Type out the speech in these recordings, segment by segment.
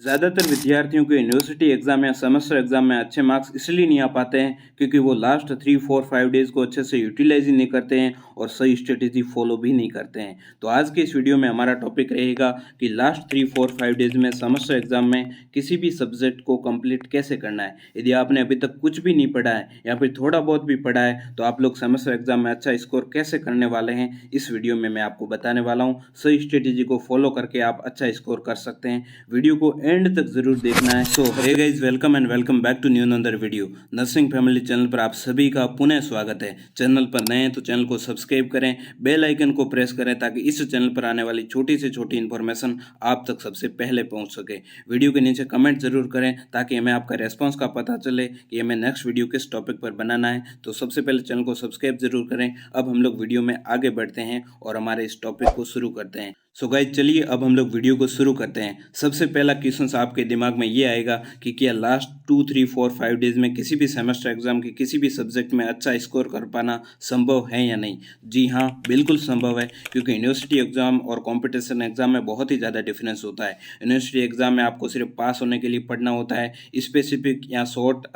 ज़्यादातर विद्यार्थियों को यूनिवर्सिटी एग्ज़ाम या सेमेस्टर एग्ज़ाम में अच्छे मार्क्स इसलिए नहीं आ पाते हैं क्योंकि वो लास्ट 3, 4, 5 डेज़ को अच्छे से यूटिलाइज़ ही नहीं करते हैं और सही स्ट्रेटेजी फॉलो भी नहीं करते हैं। तो आज के इस वीडियो में हमारा टॉपिक रहेगा कि लास्ट 3, 4, 5 डेज़ में सेमेस्टर एग्ज़ाम में किसी भी सब्जेक्ट को कंप्लीट कैसे करना है। यदि आपने अभी तक कुछ भी नहीं पढ़ा है या फिर थोड़ा बहुत भी पढ़ा है तो आप लोग सेमेस्टर एग्ज़ाम में अच्छा स्कोर कैसे करने वाले हैं, इस वीडियो में मैं आपको बताने वाला हूँ। सही स्ट्रेटेजी को फॉलो करके आप अच्छा स्कोर कर सकते हैं। वीडियो को एंड तक जरूर देखना है। So hey guys, welcome and welcome back to new another video. Nursing family channel पर आप सभी का पुनः स्वागत है। चैनल पर नए हैं तो चैनल को सब्सक्राइब करें, बेल आइकन को प्रेस करें ताकि इस चैनल पर आने वाली छोटी से छोटी इन्फॉर्मेशन आप तक सबसे पहले पहुंच सके। वीडियो के नीचे कमेंट जरूर करें ताकि हमें आपका रेस्पॉन्स का पता चले कि हमें नेक्स्ट वीडियो किस टॉपिक पर बनाना है। तो सबसे पहले चैनल को सब्सक्राइब जरूर करें। अब हम लोग वीडियो में आगे बढ़ते हैं और हमारे इस टॉपिक को शुरू करते हैं। सो गाइस, चलिए अब हम लोग वीडियो को शुरू करते हैं। सबसे पहला क्वेश्चन आपके दिमाग में ये आएगा कि क्या लास्ट 2, 3, 4, 5 डेज में किसी भी सेमेस्टर एग्जाम के किसी भी सब्जेक्ट में अच्छा स्कोर कर पाना संभव है या नहीं। जी हाँ, बिल्कुल संभव है क्योंकि यूनिवर्सिटी एग्जाम और कॉम्पिटिशन एग्जाम में बहुत ही ज़्यादा डिफरेंस होता है। यूनिवर्सिटी एग्जाम में आपको सिर्फ पास होने के लिए पढ़ना होता है। स्पेसिफिक या शॉर्ट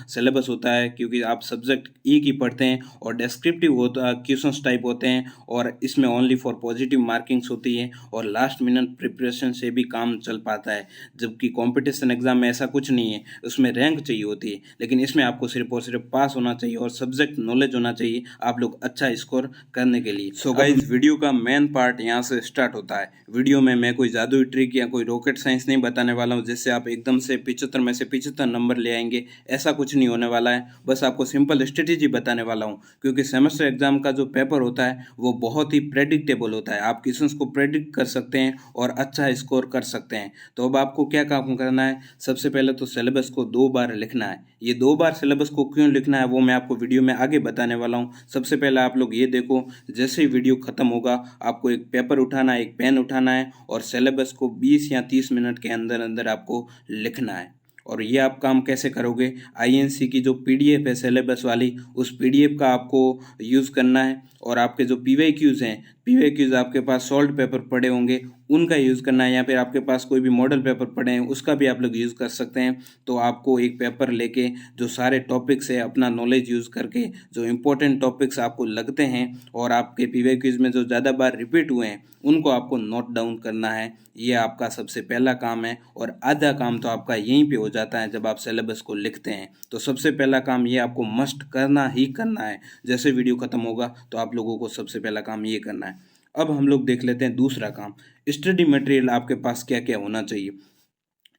सिलेबस होता है क्योंकि आप सब्जेक्ट एक ही पढ़ते हैं और डेस्क्रिप्टिव होता क्वेश्चंस टाइप होते हैं और इसमें ओनली फॉर पॉजिटिव मार्किंग्स होती है और लास्ट मिनट प्रिपरेशन से भी काम चल पाता है। जबकि कंपटीशन एग्जाम में ऐसा कुछ नहीं है, उसमें रैंक चाहिए होती है, लेकिन इसमें आपको सिर्फ और सिर्फ पास होना चाहिए और सब्जेक्ट नॉलेज होना चाहिए आप लोग अच्छा स्कोर करने के लिए। सो गाइस, वीडियो का मेन पार्ट यहाँ से स्टार्ट होता है। वीडियो में मैं कोई जादुई ट्रिक या कोई रॉकेट साइंस नहीं बताने वाला हूँ जिससे आप एकदम से 75 में से 75 नंबर ले आएंगे। ऐसा कुछ नहीं होने वाला है। बस आपको सिंपल स्ट्रेटेजी बताने वाला हूँ क्योंकि सेमेस्टर एग्जाम का जो पेपर होता है वो बहुत ही प्रेडिक्टेबल होता है। आप क्वेश्चंस को प्रेडिक्ट कर सकते हैं और अच्छा स्कोर कर सकते हैं। तो अब आपको क्या काम करना है, सबसे पहले तो सिलेबस को 2 बार लिखना है। ये 2 बार सिलेबस को क्यों लिखना है वो मैं आपको वीडियो में आगे बताने वाला हूँ। सबसे पहले आप लोग ये देखो, जैसे ही वीडियो खत्म होगा आपको एक पेपर उठाना है, एक पेन उठाना है और सिलेबस को 20 या 30 मिनट के अंदर अंदर आपको लिखना है। और ये आप काम कैसे करोगे, आईएनसी की जो पीडीएफ है सिलेबस वाली, उस पीडीएफ का आपको यूज़ करना है और आपके जो पीवाईक्यूज़ हैं, पीवाईक्यूज़ आपके पास सॉल्व पेपर पड़े होंगे उनका यूज़ करना है या फिर आपके पास कोई भी मॉडल पेपर पड़े हैं उसका भी आप लोग यूज़ कर सकते हैं। तो आपको एक पेपर लेके जो सारे टॉपिक्स है अपना नॉलेज यूज़ करके जो इम्पोर्टेंट टॉपिक्स आपको लगते हैं और आपके पीवाईक्यूज़ में जो ज़्यादा बार रिपीट हुए हैं उनको आपको नोट डाउन करना है। ये आपका सबसे पहला काम है और आधा काम तो आपका यहीं पे हो जाता है जब आप सिलेबस को लिखते हैं। तो सबसे पहला काम ये आपको मस्ट करना ही करना है। जैसे वीडियो खत्म होगा तो आप लोगों को सबसे पहला काम ये करना है। अब हम लोग देख लेते हैं दूसरा काम, स्टडी मटेरियल आपके पास क्या क्या होना चाहिए।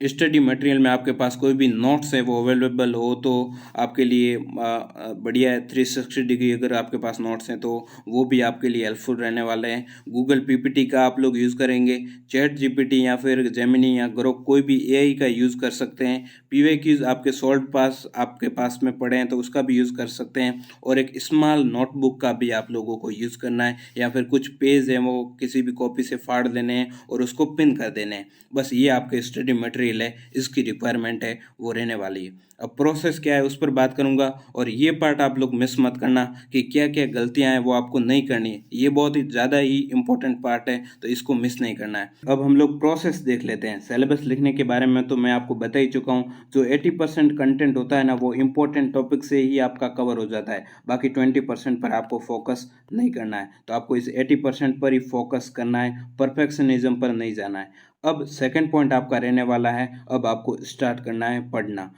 स्टडी मटेरियल में आपके पास कोई भी नोट्स है वो अवेलेबल हो तो आपके लिए बढ़िया है। 360 डिग्री अगर आपके पास नोट्स हैं तो वो भी आपके लिए हेल्पफुल रहने वाले हैं। गूगल पीपीटी का आप लोग यूज़ करेंगे, चैट जीपीटी या फिर जेमिनी या ग्रोक कोई भी एआई का यूज़ कर सकते हैं। पीवाईक्यूज़ आपके सॉल्व पास आपके पास में पड़े हैं तो उसका भी यूज़ कर सकते हैं और एक स्मॉल नोटबुक का भी आप लोगों को यूज़ करना है या फिर कुछ पेज हैं वो किसी भी कॉपी से फाड़ देने हैं और उसको पिन कर देने हैं। बस ये आपके स्टडी मटेरियल है, इसकी रिक्वायरमेंट है वो रहने वाली है। अब प्रोसेस क्या है उस पर बात करूंगा और ये पार्ट आप लोग मिस मत करना कि क्या क्या गलतियां हैं वो आपको नहीं करनी है। ये बहुत ही ज़्यादा ही इंपॉर्टेंट पार्ट है तो इसको मिस नहीं करना है। अब हम लोग प्रोसेस देख लेते हैं। सिलेबस लिखने के बारे में तो मैं आपको बता ही चुका हूँ। जो 80% कंटेंट होता है ना वो इंपॉर्टेंट टॉपिक से ही आपका कवर हो जाता है, बाकी 20% पर आपको फोकस नहीं करना है। तो आपको इस 80% पर ही फोकस करना है, परफेक्शनिज्म पर नहीं जाना है। अब सेकंड पॉइंट आपका रहने वाला है, अब आपको स्टार्ट करना है पढ़ना।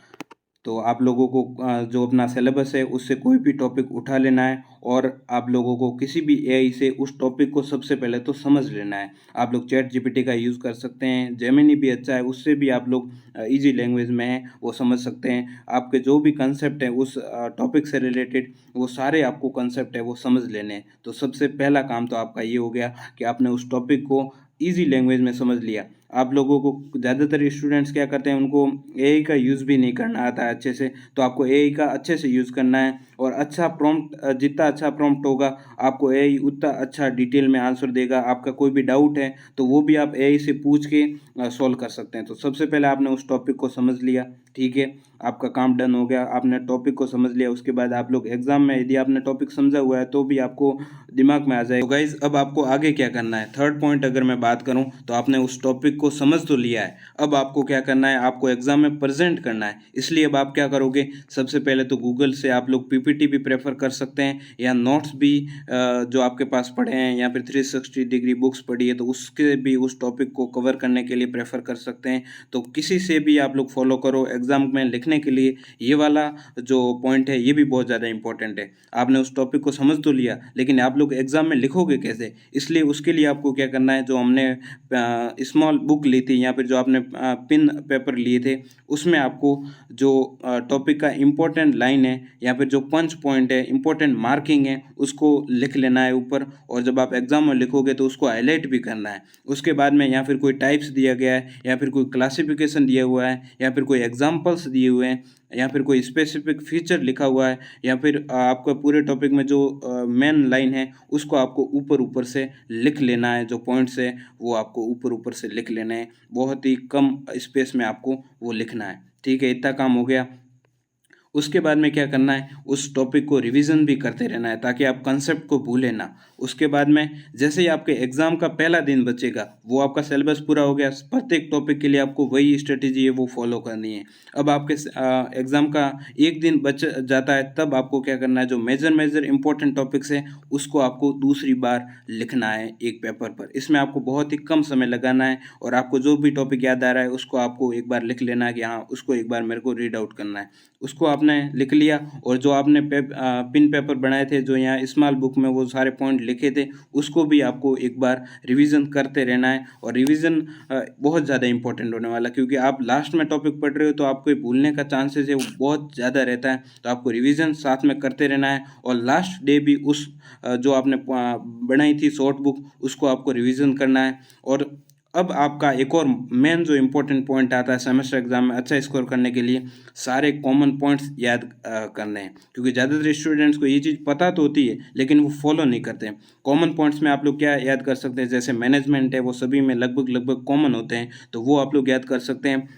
तो आप लोगों को जो अपना सिलेबस है उससे कोई भी टॉपिक उठा लेना है और आप लोगों को किसी भी एआई से उस टॉपिक को सबसे पहले तो समझ लेना है। आप लोग चैट जीपीटी का यूज़ कर सकते हैं, जेमिनी भी अच्छा है, उससे भी आप लोग इजी लैंग्वेज में है वो समझ सकते हैं। आपके जो भी कंसेप्ट है उस टॉपिक से रिलेटेड वो सारे आपको कंसेप्ट है वो समझ लेने हैं। तो सबसे पहला काम तो आपका ये हो गया कि आपने उस टॉपिक को ईजी लैंग्वेज में समझ लिया। आप लोगों को ज़्यादातर स्टूडेंट्स क्या करते हैं, उनको एआई का यूज़ भी नहीं करना आता है अच्छे से, तो आपको एआई का अच्छे से यूज़ करना है और अच्छा प्रॉम्प्ट, जितना अच्छा प्रॉम्प्ट होगा आपको एआई उतना अच्छा डिटेल में आंसर देगा। आपका कोई भी डाउट है तो वो भी आप एआई से पूछ के सॉल्व कर सकते हैं। तो सबसे पहले आपने उस टॉपिक को समझ लिया, ठीक है, आपका काम डन हो गया, आपने टॉपिक को समझ लिया। उसके बाद आप लोग एग्जाम में यदि आपने टॉपिक समझा हुआ है तो भी आपको दिमाग में आ जाएगा। तो गाइज अब आपको आगे क्या करना है, थर्ड पॉइंट अगर मैं बात करूं तो आपने उस टॉपिक को समझ तो लिया है, अब आपको क्या करना है, आपको एग्ज़ाम में प्रेजेंट करना है। इसलिए अब आप क्या करोगे, सबसे पहले तो गूगल से आप लोग पीपीटी भी प्रेफर कर सकते हैं या नोट्स भी जो आपके पास पड़े हैं या फिर 360 डिग्री बुक्स पड़ी है तो उसके भी उस टॉपिक को कवर करने के लिए प्रेफर कर सकते हैं। तो किसी से भी आप लोग फॉलो करो एग्ज़ाम में लिखने के लिए। ये वाला जो पॉइंट है ये भी बहुत ज़्यादा इंपॉर्टेंट है। आपने उस टॉपिक को समझ तो लिया, लेकिन आप लोग एग्ज़ाम में लिखोगे कैसे? इसलिए उसके लिए आपको क्या करना है, जो हमने स्मॉल बुक ली थी या फिर जो आपने पिन पेपर लिए थे, उसमें आपको जो टॉपिक का इम्पोर्टेंट लाइन है या फिर जो पंच पॉइंट है, इम्पोर्टेंट मार्किंग है, उसको लिख लेना है ऊपर। और जब आप एग्ज़ाम में लिखोगे तो उसको हाईलाइट भी करना है। उसके बाद में या फिर कोई टाइप्स दिया गया है या फिर कोई क्लासिफिकेशन दिया हुआ है या फिर कोई एग्जाम्पल्स दिए हुए हैं या फिर कोई स्पेसिफिक फीचर लिखा हुआ है या फिर आपका पूरे टॉपिक में जो मेन लाइन है उसको आपको ऊपर ऊपर से लिख लेना है। जो पॉइंट्स है वो आपको ऊपर ऊपर से लिख लेने हैं। बहुत ही कम स्पेस में आपको वो लिखना है। ठीक है, इतना काम हो गया। उसके बाद में क्या करना है, उस टॉपिक को रिवीजन भी करते रहना है ताकि आप कंसेप्ट को भूलें ना। उसके बाद में जैसे ही आपके एग्ज़ाम का पहला दिन बचेगा, वो आपका सिलेबस पूरा हो गया, प्रत्येक टॉपिक के लिए आपको वही स्ट्रेटेजी है वो फॉलो करनी है। अब आपके एग्ज़ाम का एक दिन बच जाता है, तब आपको क्या करना है, जो मेजर इंपॉर्टेंट टॉपिक्स हैं उसको आपको दूसरी बार लिखना है एक पेपर पर। इसमें आपको बहुत ही कम समय लगाना है और आपको जो भी टॉपिक याद आ रहा है उसको आपको एक बार लिख लेना है कि हाँ, उसको एक बार मेरे को रीड आउट करना है। उसको आपने लिख लिया और जो आपने पिन पेपर बनाए थे, जो यहाँ स्मॉल बुक में वो सारे पॉइंट लिखे थे, उसको भी आपको एक बार रिवीजन करते रहना है। और रिवीजन बहुत ज़्यादा इंपॉर्टेंट होने वाला, क्योंकि आप लास्ट में टॉपिक पढ़ रहे हो तो आपको भूलने का चांसेस है वो बहुत ज़्यादा रहता है। तो आपको रिवीजन साथ में करते रहना है और लास्ट डे भी उस जो आपने बनाई थी शॉर्ट बुक, उसको आपको रिवीजन करना है। और अब आपका एक और मेन जो इम्पोर्टेंट पॉइंट आता है सेमेस्टर एग्जाम में अच्छा स्कोर करने के लिए, सारे कॉमन पॉइंट्स याद करने हैं। क्योंकि ज़्यादातर स्टूडेंट्स को ये चीज़ पता तो होती है लेकिन वो फॉलो नहीं करते। कॉमन पॉइंट्स में आप लोग क्या याद कर सकते हैं, जैसे मैनेजमेंट है वो सभी में लगभग कॉमन होते हैं, तो वो आप लोग याद कर सकते हैं।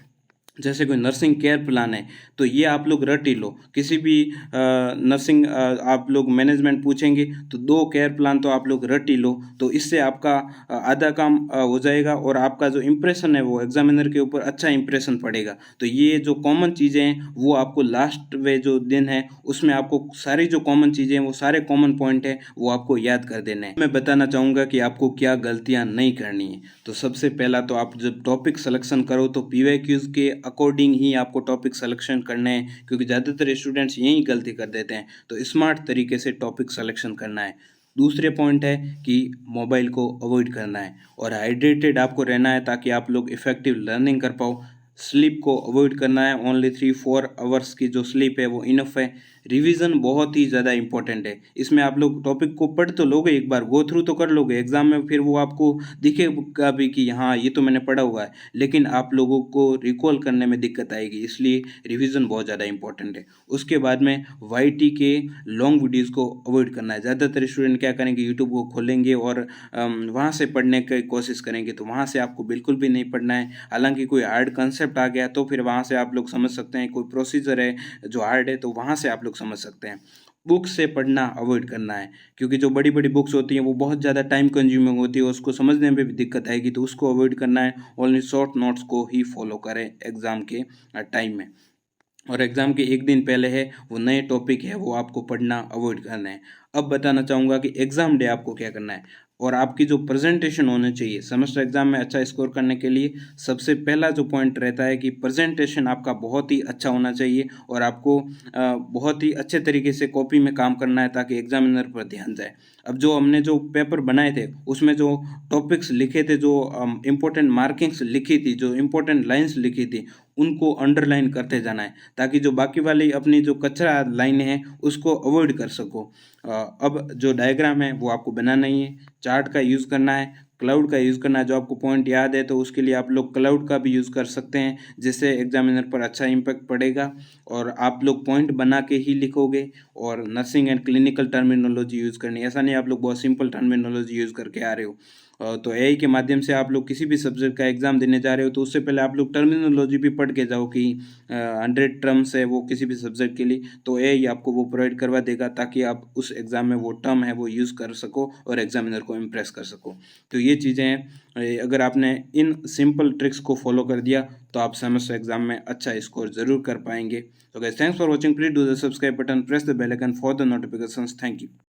जैसे कोई नर्सिंग केयर प्लान है तो ये आप लोग रट ही लो। किसी भी नर्सिंग आप लोग मैनेजमेंट पूछेंगे तो 2 केयर प्लान तो आप लोग रट ही लो। तो इससे आपका आधा काम हो जाएगा और आपका जो इम्प्रेशन है वो एग्जामिनर के ऊपर अच्छा इम्प्रेशन पड़ेगा। तो ये जो कॉमन चीज़ें हैं वो आपको लास्ट वे जो दिन है उसमें आपको सारी जो कॉमन चीज़ें हैं, वो सारे कॉमन पॉइंट है वो आपको याद कर देने हैं। मैं बताना चाहूँगा कि आपको क्या गलतियाँ नहीं करनी है। तो सबसे पहला तो आप जब टॉपिक सिलेक्शन करो तो पीवाईक्यूज़ के अकॉर्डिंग ही आपको टॉपिक सिलेक्शन करने हैं, क्योंकि ज़्यादातर स्टूडेंट्स यही गलती कर देते हैं। तो स्मार्ट तरीके से टॉपिक सिलेक्शन करना है। दूसरे पॉइंट है कि मोबाइल को अवॉइड करना है और हाइड्रेटेड आपको रहना है ताकि आप लोग इफ़ेक्टिव लर्निंग कर पाओ। स्लीप को अवॉइड करना है, ओनली 3-4 आवर्स की जो स्लीप है वो इनफ है। रिवीजन बहुत ही ज़्यादा इंपॉर्टेंट है। इसमें आप लोग टॉपिक को पढ़ तो लोगे, एक बार गो थ्रू तो कर लोगे, एग्जाम में फिर वो आपको दिखेगा भी कि हाँ ये तो मैंने पढ़ा हुआ है, लेकिन आप लोगों को रिकॉल करने में दिक्कत आएगी। इसलिए रिवीजन बहुत ज़्यादा इंपॉर्टेंट है। उसके बाद में वाईटी के लॉन्ग वीडियोज़ को अवॉइड करना है। ज़्यादातर स्टूडेंट क्या करेंगे, यूट्यूब को खोलेंगे और वहाँ से पढ़ने की कोशिश करेंगे, तो वहाँ से आपको बिल्कुल भी नहीं पढ़ना है। हालांकि कोई हार्ड कंसेप्ट आ गया तो फिर वहाँ से आप लोग समझ सकते हैं, कोई प्रोसीजर है जो हार्ड है तो वहाँ से आप लोग समझ सकते हैं। बुक से पढ़ना अवॉइड करना है, क्योंकि जो बड़ी बड़ी बुक्स होती हैं वो बहुत ज़्यादा टाइम कंज्यूमिंग होती है, उसको समझने में भी दिक्कत आएगी, तो उसको अवॉइड करना है। ओनली शॉर्ट नोट्स को ही फॉलो करें एग्ज़ाम के टाइम में। और एग्ज़ाम के एक दिन पहले है वो नए टॉपिक है वो आपको पढ़ना अवॉइड करना है। अब बताना चाहूँगा कि एग्ज़ाम डे आपको क्या करना है और आपकी जो प्रेजेंटेशन होने चाहिए सेमेस्टर एग्ज़ाम में अच्छा स्कोर करने के लिए। सबसे पहला जो पॉइंट रहता है कि प्रेजेंटेशन आपका बहुत ही अच्छा होना चाहिए और आपको बहुत ही अच्छे तरीके से कॉपी में काम करना है ताकि एग्जामिनर पर ध्यान जाए। अब जो हमने जो पेपर बनाए थे उसमें जो टॉपिक्स लिखे थे, जो इम्पोर्टेंट मार्किंग्स लिखी थी, जो इम्पोर्टेंट लाइन्स लिखी थी, उनको अंडरलाइन करते जाना है ताकि जो बाकी वाली अपनी जो कचरा लाइनें हैं उसको अवॉइड कर सको। अब जो डायग्राम है वो आपको बनाना ही है, चार्ट का यूज़ करना है, क्लाउड का यूज़ करना है। जो आपको पॉइंट याद है तो उसके लिए आप लोग क्लाउड का भी यूज़ कर सकते हैं, जिससे एग्जामिनर पर अच्छा इम्पैक्ट पड़ेगा और आप लोग पॉइंट बना के ही लिखोगे। और nursing and clinical terminology use करनी है, ऐसा नहीं आप लोग बहुत सिंपल टर्मिनोलॉजी यूज़ करके आ रहे हो। तो एआई के माध्यम से आप लोग किसी भी सब्जेक्ट का एग्ज़ाम देने जा रहे हो तो उससे पहले आप लोग टर्मिनोलॉजी भी पढ़ के जाओ कि 100 टर्म्स है वो किसी भी सब्जेक्ट के लिए, तो एआई आपको वो प्रोवाइड करवा देगा ताकि आप उस एग्ज़ाम में वो टर्म है वो यूज़ कर सको और एग्जामिनर को इम्प्रेस कर सको। तो ये चीज़ें हैं, अगर आपने इन सिंपल ट्रिक्स को फॉलो कर दिया तो आप सेमेस्टर एग्जाम में अच्छा स्कोर ज़रूर कर पाएंगे। तो guys, thanks for watching, please do the subscribe button, press the bell icon for the notifications. Thank you.